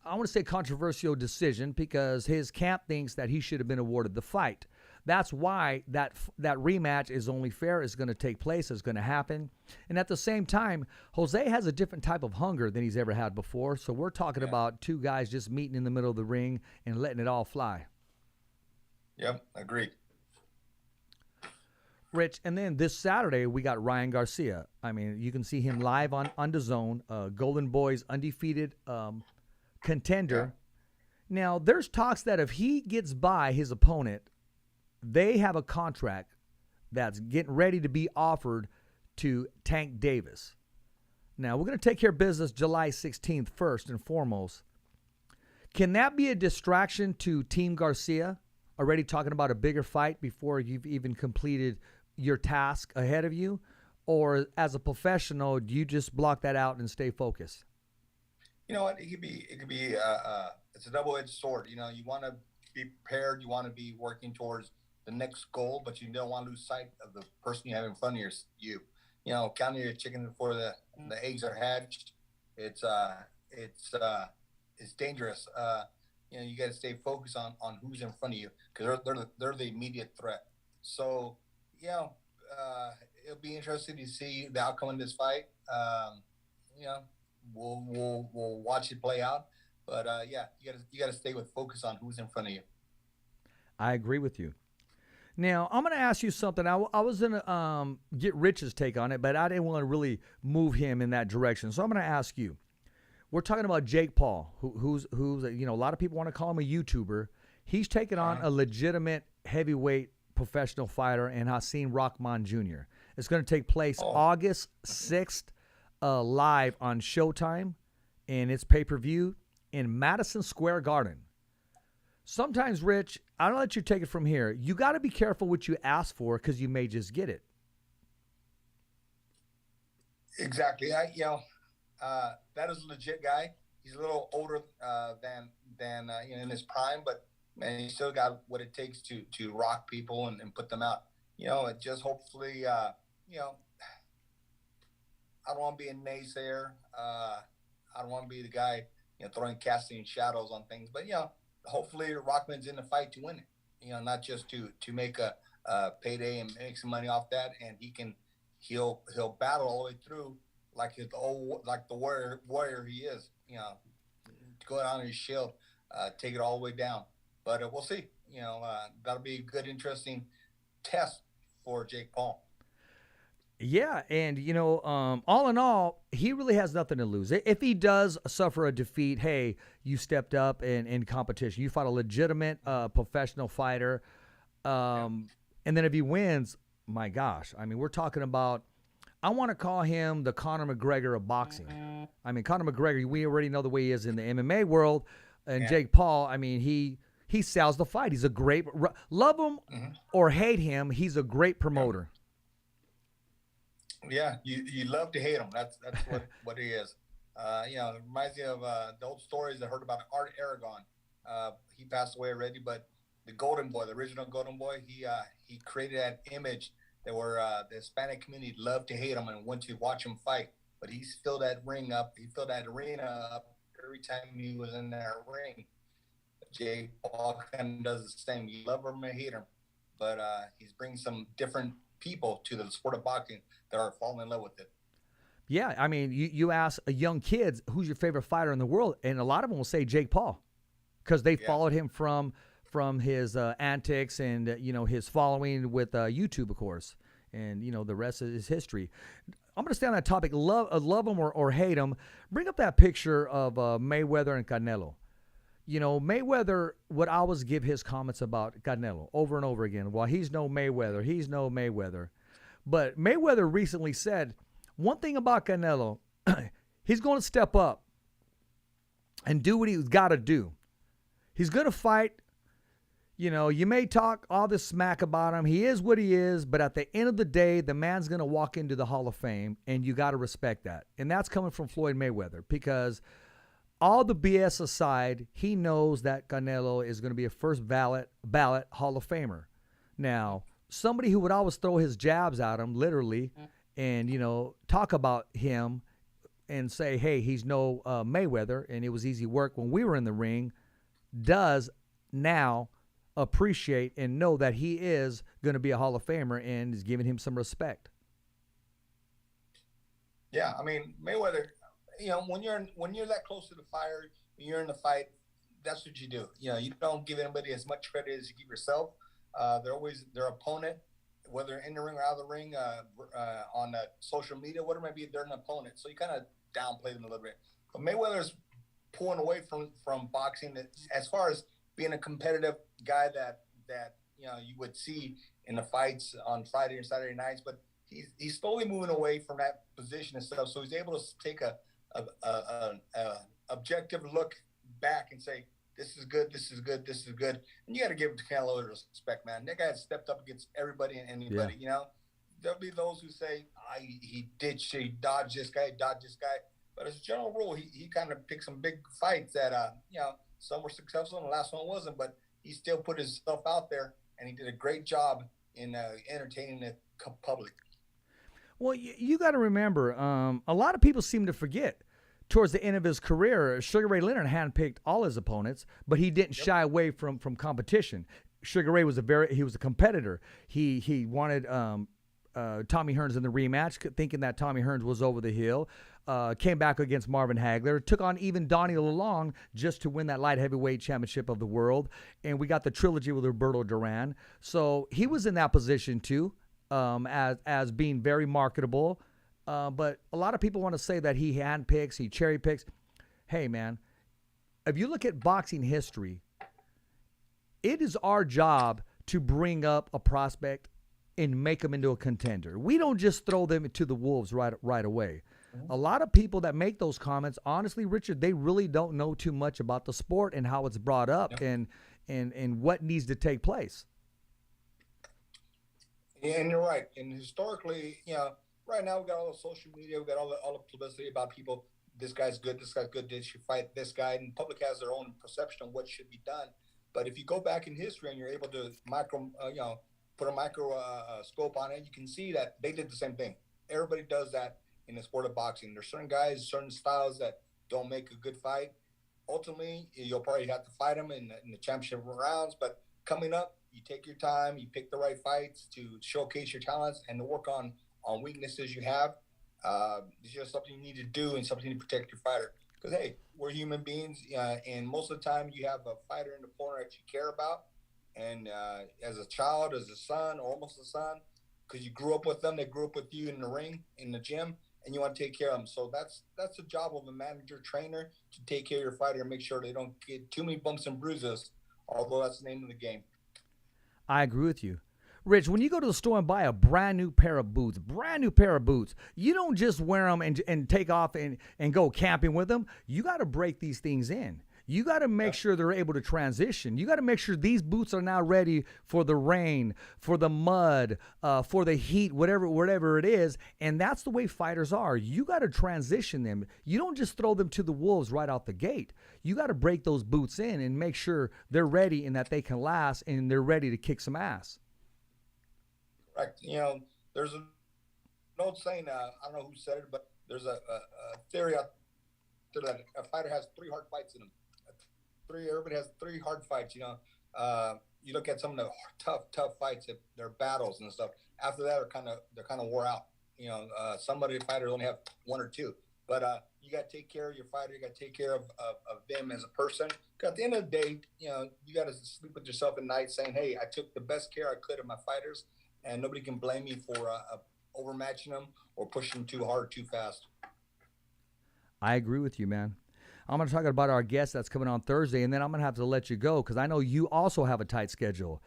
want to say controversial decision, because his camp thinks that he should have been awarded the fight. That's why that rematch is only fair, is going to take place, is going to happen. And at the same time, Jose has a different type of hunger than he's ever had before. So we're talking about two guys just meeting in the middle of the ring and letting it all fly. Yep, agreed. Rich, and then this Saturday, we got Ryan Garcia. I mean, you can see him live on DAZN, Golden Boy's undefeated contender. Yeah. Now, there's talks that if he gets by his opponent, they have a contract that's getting ready to be offered to Tank Davis. Now, we're going to take care of business July 16th first and foremost. Can that be a distraction to Team Garcia, already talking about a bigger fight before you've even completed your task ahead of you? Or as a professional, do you just block that out and stay focused? You know what? It could be it's a double-edged sword. You want to be prepared. You want to be working towards the next goal, but you don't want to lose sight of the person you have in front of you. Counting your chicken before the eggs are hatched. It's dangerous. You got to stay focused on who's in front of you, because they're the immediate threat. So, it'll be interesting to see the outcome of this fight. We'll watch it play out. But you got to stay with focus on who's in front of you. I agree with you. Now, I'm going to ask you something. I was going to get Rich's take on it, but I didn't want to really move him in that direction. So I'm going to ask you. We're talking about Jake Paul, who's a lot of people want to call him a YouTuber. He's taken on a legitimate heavyweight professional fighter in Hasim Rahman Jr. It's going to take place August 6th live on Showtime, and it's pay-per-view in Madison Square Garden. Sometimes, Rich, I'll let you take it from here. You got to be careful what you ask for because you may just get it. Exactly. That is a legit guy. He's a little older than in his prime, but man, he still got what it takes to rock people and put them out. It just hopefully, I don't want to be a naysayer. I don't want to be the guy, casting shadows on things. But hopefully Rockman's in the fight to win it. Not just to make a payday and make some money off that, and he'll battle all the way through like the warrior he is. Go down on his shield, take it all the way down. But we'll see. That'll be a good, interesting test for Jake Paul. Yeah, and, all in all, he really has nothing to lose. If he does suffer a defeat, hey, you stepped up in competition. You fought a legitimate professional fighter. And then if he wins, my gosh, I mean, we're talking about, I want to call him the Conor McGregor of boxing. I mean, Conor McGregor, we already know the way he is in the MMA world. And Jake Paul, I mean, he sells the fight. He's a great, love him or hate him, he's a great promoter. Yeah, you love to hate him. That's what he is. It reminds me of the old stories I heard about Art Aragon. He passed away already, but the Golden Boy, the original Golden Boy, he created that image that where the Hispanic community loved to hate him and went to watch him fight. But he filled that ring up. He filled that arena up every time he was in that ring. Jake Paul kind of does the same. You love him or hate him, but he's bringing some different people to the sport of boxing that are falling in love with it. Yeah, I mean, you ask young kids, who's your favorite fighter in the world, and a lot of them will say Jake Paul because they followed him from his antics and, his following with YouTube, of course. And, the rest is history. I'm going to stay on that topic, love him or hate him. Bring up that picture of Mayweather and Canelo. Mayweather would always give his comments about Canelo over and over again. Well, he's no Mayweather. But Mayweather recently said, one thing about Canelo, he's going to step up and do what he's got to do. He's going to fight. You may talk all this smack about him. He is what he is, but at the end of the day, the man's going to walk into the Hall of Fame, and you got to respect that. And that's coming from Floyd Mayweather because all the BS aside, he knows that Canelo is going to be a first ballot Hall of Famer. Now, somebody who would always throw his jabs at him, literally, and, talk about him and say, hey, he's no Mayweather, and it was easy work when we were in the ring, does now appreciate and know that he is going to be a Hall of Famer and is giving him some respect. Yeah, I mean, Mayweather, when you're that close to the fire, you're in the fight, that's what you do. You don't give anybody as much credit as you give yourself. They're always their opponent, whether in the ring or out of the ring, on social media, whatever it may be, they're an opponent. So you kind of downplay them a little bit. But Mayweather's pulling away from boxing as far as being a competitive guy that you would see in the fights on Friday and Saturday nights, but he's slowly moving away from that position and stuff. So he's able to take a objective look back and say, this is good. And you got to give Canelo respect, man. That guy has stepped up against everybody and anybody. There'll be those who say he dodged this guy. But as a general rule, he kind of picked some big fights that some were successful and the last one wasn't, but he still put himself out there, and he did a great job in entertaining the public. Well, you got to remember, a lot of people seem to forget. Towards the end of his career, Sugar Ray Leonard handpicked all his opponents, but he didn't shy away from competition. Sugar Ray was a competitor. He wanted Tommy Hearns in the rematch, thinking that Tommy Hearns was over the hill. Came back against Marvin Hagler, took on even Donnie Lalonde just to win that light heavyweight championship of the world. And we got the trilogy with Roberto Duran. So he was in that position too, as being very marketable. But a lot of people want to say that he handpicks, he cherry picks. hey, man, if you look at boxing history, it is our job to bring up a prospect and make them into a contender. We don't just throw them to the wolves right away. A lot of people that make those comments, honestly, Richard, they really don't know too much about the sport and how it's brought up and what needs to take place. Yeah, and you're right. And historically, right now we got all the social media, we got all the publicity about people. This guy's good. They should fight this guy. And the public has their own perception of what should be done. But if you go back in history and you're able to put a microscope on it, you can see that they did the same thing. Everybody does that in the sport of boxing. There's certain guys, certain styles that don't make a good fight. Ultimately, you'll probably have to fight them in the championship rounds. But coming up, you take your time, you pick the right fights to showcase your talents and to work on weaknesses you have. It's just something you need to do and something to protect your fighter. Because, hey, we're human beings, and most of the time you have a fighter in the corner that you care about. And as a child, as a son, or almost a son, because you grew up with them, they grew up with you in the ring, in the gym, and you want to take care of them. So that's the job of a manager, trainer, to take care of your fighter and make sure they don't get too many bumps and bruises, although that's the name of the game. I agree with you. Rich, when you go to the store and buy a brand new pair of boots, you don't just wear them and take off and go camping with them. You got to break these things in. You got to make sure they're able to transition. You got to make sure these boots are now ready for the rain, for the mud, for the heat, whatever it is. And that's the way fighters are. You got to transition them. You don't just throw them to the wolves right out the gate. You got to break those boots in and make sure they're ready and that they can last and they're ready to kick some ass. Correct. There's an old saying, I don't know who said it, but there's a theory out there that a fighter has 3 hard fights in him. Everybody has 3 hard fights. You look at some of the tough fights, they're battles and stuff. After that, they're kind of wore out. Some of the fighters only have 1 or 2. But you got to take care of your fighter. You got to take care of them as a person. Because at the end of the day, you got to sleep with yourself at night saying, hey, I took the best care I could of my fighters, and nobody can blame me for overmatching them or pushing them too hard, too fast. I agree with you, man. I'm going to talk about our guest that's coming on Thursday, and then I'm going to have to let you go because I know you also have a tight schedule.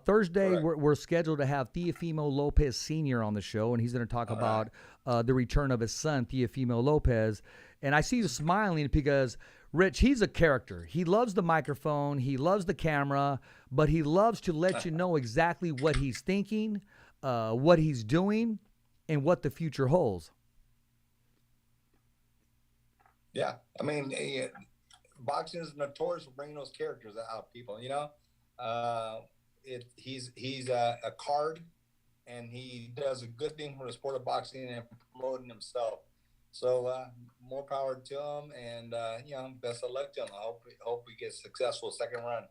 Thursday, we're scheduled to have Teofimo Lopez Sr. on the show, and he's going to talk about the return of his son, Teofimo Lopez. And I see you smiling because, Rich, he's a character. He loves the microphone. He loves the camera, but he loves to let you know exactly what he's thinking, what he's doing, and what the future holds. Yeah, I mean, boxing is notorious for bringing those characters out, people. He's a card, and he does a good thing for the sport of boxing and promoting himself. So more power to him, and best of luck to him. I hope he gets successful second run.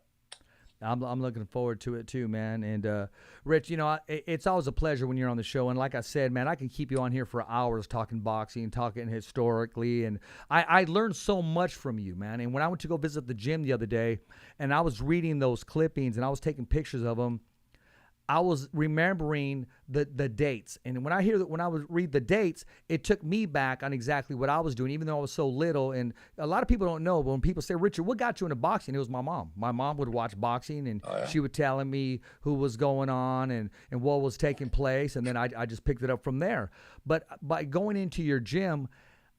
I'm looking forward to it too, man. And Rich, it's always a pleasure when you're on the show. And like I said, man, I can keep you on here for hours talking boxing, talking historically. And I learned so much from you, man. And when I went to go visit the gym the other day, and I was reading those clippings and I was taking pictures of them, I was remembering the dates. And when I would read the dates, it took me back on exactly what I was doing, even though I was so little. And a lot of people don't know, but when people say, Richard, what got you into boxing? It was my mom. My mom would watch boxing, and she would tell me who was going on and what was taking place. And then I just picked it up from there. But by going into your gym,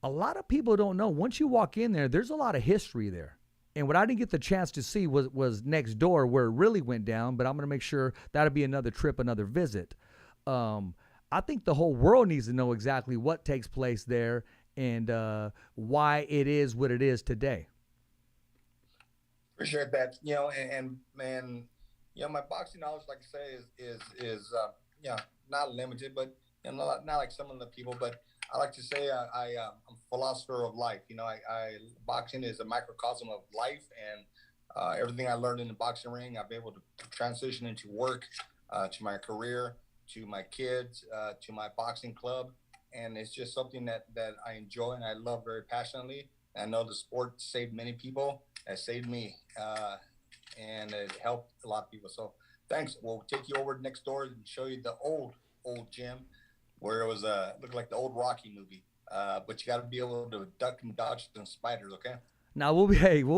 a lot of people don't know. Once you walk in there, there's a lot of history there. And what I didn't get the chance to see was next door where it really went down, but I'm going to make sure that'll be another trip, another visit. I think the whole world needs to know exactly what takes place there and why it is what it is today. Appreciate that. My boxing knowledge, like I say, is not limited, but not like some of the people, but I like to say I'm a philosopher of life. Boxing is a microcosm of life, and everything I learned in the boxing ring, I've been able to transition into work, to my career, to my kids, to my boxing club, and it's just something that I enjoy and I love very passionately. I know the sport saved many people. It saved me, and it helped a lot of people. So thanks. We'll take you over next door and show you the old gym, where it was looked like the old Rocky movie. But you got to be able to duck and dodge some spiders, okay? Now we'll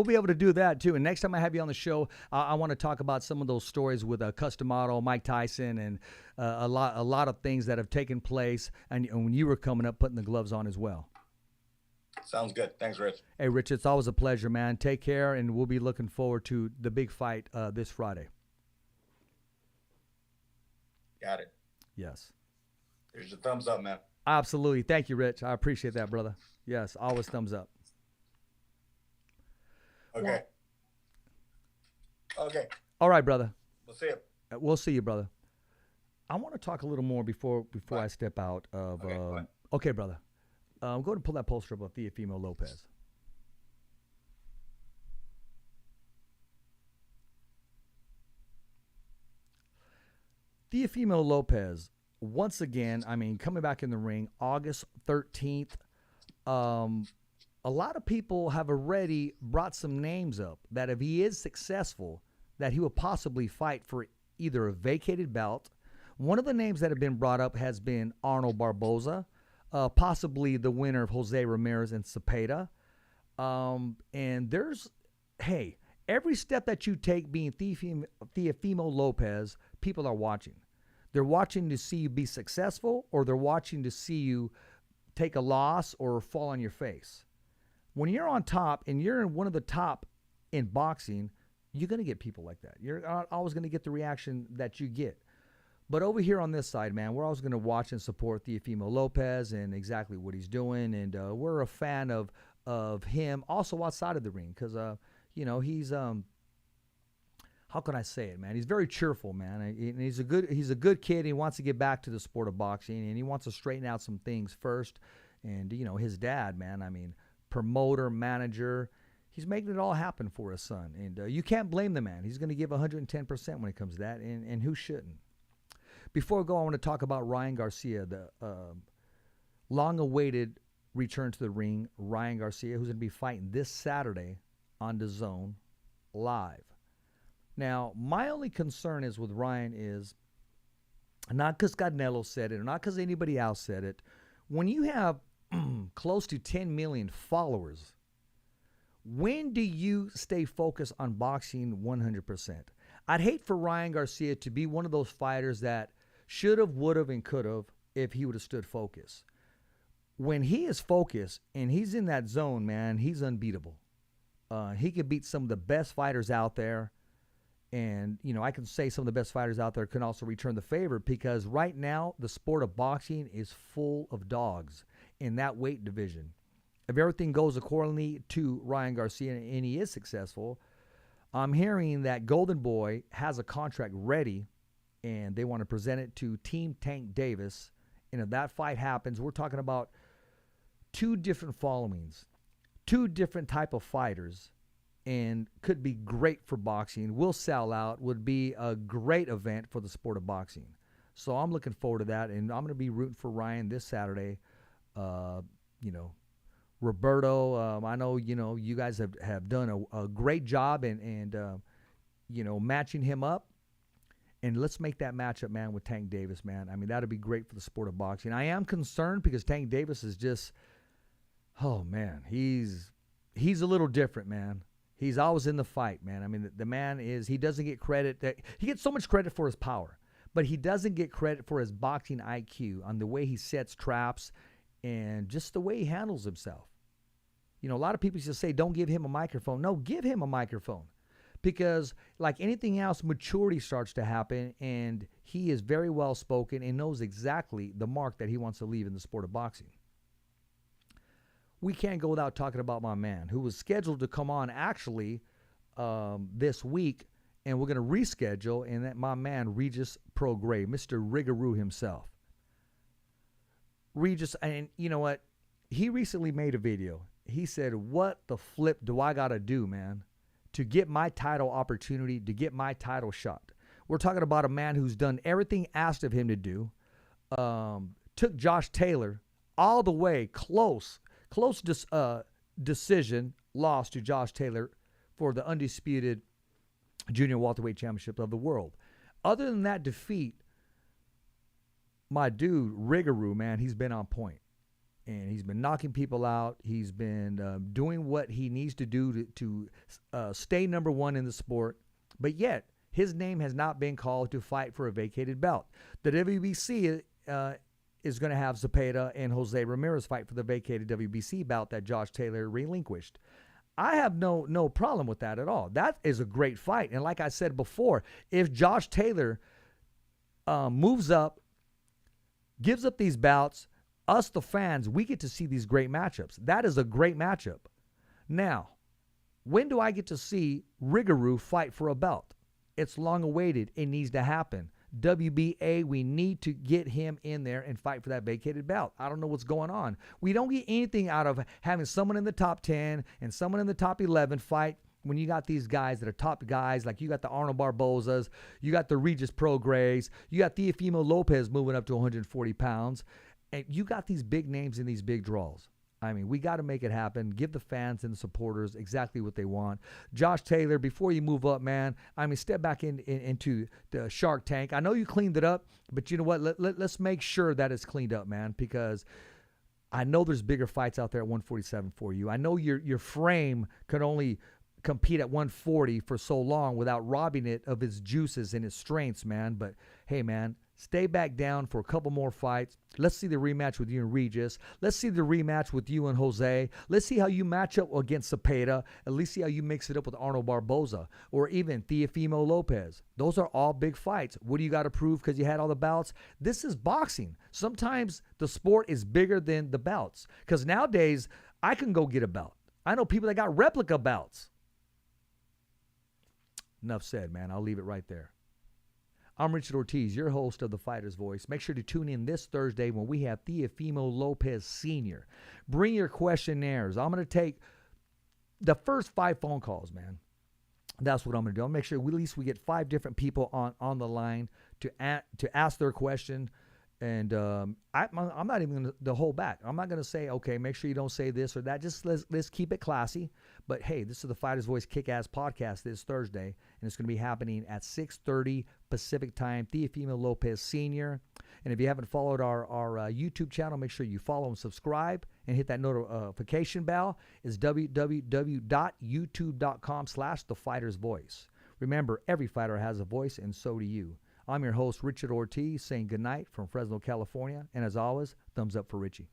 be able to do that too. And next time I have you on the show, I want to talk about some of those stories with Custom Model, Mike Tyson, and a lot of things that have taken place, and when you were coming up, putting the gloves on as well. Sounds good. Thanks, Rich. Hey, Rich, it's always a pleasure, man. Take care, and we'll be looking forward to the big fight this Friday. Got it. Yes. Here's your thumbs up, man. Absolutely. Thank you, Rich. I appreciate that, brother. Yes, always thumbs up. Okay. Okay. All right, brother. We'll see you. We'll see you, brother. I want to talk a little more before I step out of. Okay, brother. Go ahead and pull that poster up of Teofimo Lopez. Teofimo Lopez, once again, I mean, coming back in the ring, August 13th. A lot of people have already brought some names up that if he is successful, that he will possibly fight for either a vacated belt. One of the names that have been brought up has been Arnold Barboza, possibly the winner of Jose Ramirez and Cepeda. And there's, hey, every step that you take being Teofimo Lopez, people are watching. They're watching to see you be successful, or they're watching to see you take a loss or fall on your face. When you're on top and you're in one of the top in boxing, you're going to get people like that. You're not always going to get the reaction that you get. But over here on this side, man, we're always going to watch and support Teofimo Lopez and exactly what he's doing. And we're a fan of him also outside of the ring because, he's, how can I say it, man? He's very cheerful, man. And he's a good kid. He wants to get back to the sport of boxing, and he wants to straighten out some things first. And, his dad, man, I mean, promoter, manager, he's making it all happen for his son. And you can't blame the man. He's going to give 110% when it comes to that, and who shouldn't? Before we go, I want to talk about Ryan Garcia, the long-awaited return to the ring. Ryan Garcia, who's going to be fighting this Saturday on DAZN live. Now, my only concern is with Ryan is, not because Canelo said it or not because anybody else said it, when you have close to 10 million followers, when do you stay focused on boxing 100%? I'd hate for Ryan Garcia to be one of those fighters that should have, would have, and could have if he would have stood focused. When he is focused and he's in that zone, man, he's unbeatable. He could beat some of the best fighters out there. And, I can say some of the best fighters out there can also return the favor because right now the sport of boxing is full of dogs in that weight division. If everything goes accordingly to Ryan Garcia and he is successful, I'm hearing that Golden Boy has a contract ready and they want to present it to Team Tank Davis. And if that fight happens, we're talking about two different followings, two different type of fighters, and could be great for boxing, will sell out, would be a great event for the sport of boxing. So I'm looking forward to that, and I'm going to be rooting for Ryan this Saturday. Roberto, I know, you guys have done a great job and matching him up. And let's make that matchup, man, with Tank Davis, man. I mean, that'd be great for the sport of boxing. I am concerned because Tank Davis is just, oh, man, he's a little different, man. He's always in the fight, man. I mean, the man he doesn't get credit. He gets so much credit for his power, but he doesn't get credit for his boxing IQ on the way he sets traps and just the way he handles himself. A lot of people just say, don't give him a microphone. No, give him a microphone. Because like anything else, maturity starts to happen, and he is very well spoken and knows exactly the mark that he wants to leave in the sport of boxing. We can't go without talking about my man, who was scheduled to come on actually this week, and we're going to reschedule, and that my man, Regis Prograis, Mr. Rigaroo himself. Regis, and you know what? He recently made a video. He said, what the flip do I got to do, man, to get my title opportunity, to get my title shot? We're talking about a man who's done everything asked of him to do, took Josh Taylor all the way close decision, loss to Josh Taylor for the undisputed junior welterweight championship of the world. Other than that defeat, my dude, Rigaroo, man, he's been on point. and he's been knocking people out. He's been doing what he needs to do to stay number one in the sport. But yet, his name has not been called to fight for a vacated belt. The WBC is going to have Zepeda and Jose Ramirez fight for the vacated WBC bout that Josh Taylor relinquished. I have no problem with that at all. That is a great fight. And like I said before, if Josh Taylor moves up, gives up these bouts, us, the fans, we get to see these great matchups. That is a great matchup. Now, when do I get to see Rigaru fight for a belt? It's long awaited. It needs to happen. WBA, we need to get him in there and fight for that vacated belt. I don't know what's going on. We don't get anything out of having someone in the top 10 and someone in the top 11 fight when you got these guys that are top guys, like you got the Arnold Barbozas, you got the Regis Prograis, you got Teofimo Lopez moving up to 140 pounds, and you got these big names in these big draws. I mean, we got to make it happen. Give the fans and the supporters exactly what they want. Josh Taylor, before you move up, man, I mean, step back into the Shark Tank. I know you cleaned it up, but you know what? Let's make sure that it's cleaned up, man, because I know there's bigger fights out there at 147 for you. I know your frame could only compete at 140 for so long without robbing it of its juices and its strengths, man. But, hey, man, stay back down for a couple more fights. Let's see the rematch with you and Regis. Let's see the rematch with you and Jose. Let's see how you match up against Zepeda. At least see how you mix it up with Arnold Barboza or even Teofimo Lopez. Those are all big fights. What do you got to prove because you had all the bouts? This is boxing. Sometimes the sport is bigger than the bouts because nowadays I can go get a belt. I know people that got replica belts. Enough said, man. I'll leave it right there. I'm Richard Ortiz, your host of The Fighter's Voice. Make sure to tune in this Thursday when we have Teofimo Lopez Sr. Bring your questionnaires. I'm going to take the first 5 phone calls, man. That's what I'm going to do. I'll make sure at least we get 5 different people on the line to ask their question. And I'm not even going to hold back. I'm not going to say, okay, make sure you don't say this or that. Just let's keep it classy. But, hey, this is the Fighter's Voice Kick-Ass Podcast this Thursday, and it's going to be happening at 6:30 Pacific Time. Teofimo Lopez Sr. And if you haven't followed our YouTube channel, make sure you follow and subscribe and hit that notification bell. It's www.youtube.com/thefightersvoice. Remember, every fighter has a voice, and so do you. I'm your host, Richard Ortiz, saying goodnight from Fresno, California. And as always, thumbs up for Richie.